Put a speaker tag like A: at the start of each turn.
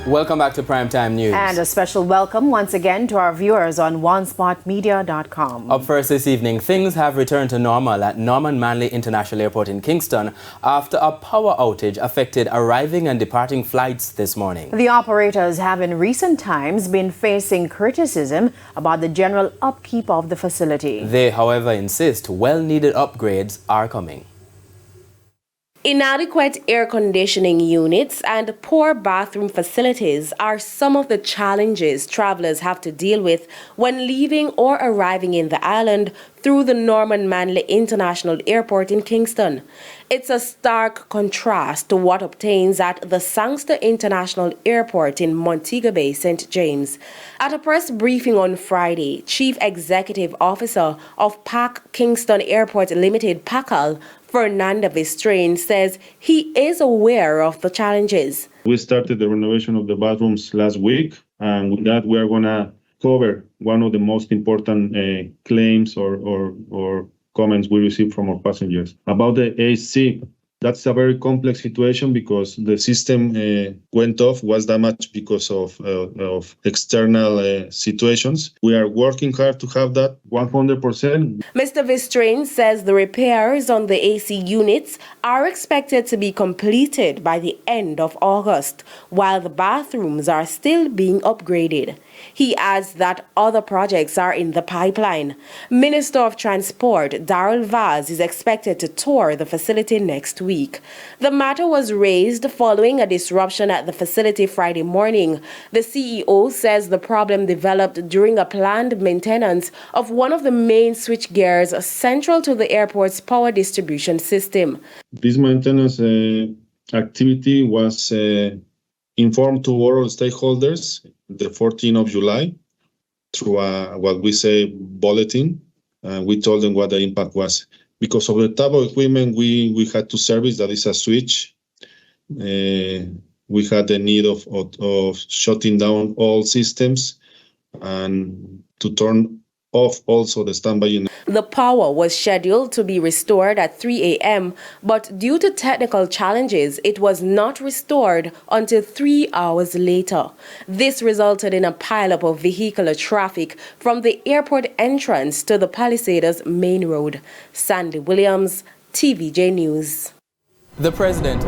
A: Welcome back to Primetime News.
B: And a special welcome once again to our viewers on onespotmedia.com.
A: Up first this evening, things have returned to normal at Norman Manley International Airport in Kingston after a power outage affected arriving and departing flights this morning.
B: The operators have in recent times been facing criticism about the general upkeep of the facility.
A: They, however, insist well-needed upgrades are coming.
C: Inadequate air conditioning units and poor bathroom facilities are some of the challenges travelers have to deal with when leaving or arriving in the island through the Norman Manley International Airport in Kingston. It's a stark contrast to what obtains at the Sangster International Airport in Montego Bay, St. James. At a press briefing on Friday, Chief Executive Officer of PAC Kingston Airport Limited, PACAL, Fernando Vistrain, says he is aware of the challenges.
D: We started the renovation of the bathrooms last week, and with that we are going to cover one of the most important claims or comments we received from our passengers. About the AC, that's a very complex situation because the system went off, was damaged because of external situations. We are working hard to have that 100%.
C: Mr. Vistrain says the repairs on the AC units are expected to be completed by the end of August, while the bathrooms are still being upgraded. He adds that other projects are in the pipeline. Minister of Transport Darrell Vaz is expected to tour the facility next week. The matter was raised following a disruption at the facility Friday morning. The CEO says the problem developed during a planned maintenance of one of the main switchgears central to the airport's power distribution system.
D: This maintenance activity was informed to all stakeholders the 14th of July through what we say bulletin. We told them what the impact was. Because of the type of equipment we had to service, that is a switch, we had the need of shutting down all systems and to turn off also the standby unit.
C: The power was scheduled to be restored at 3 a.m., but due to technical challenges, it was not restored until 3 hours later. This resulted in a pileup of vehicular traffic from the airport entrance to the Palisades main road. Sandy Williams, TVJ News.
A: The president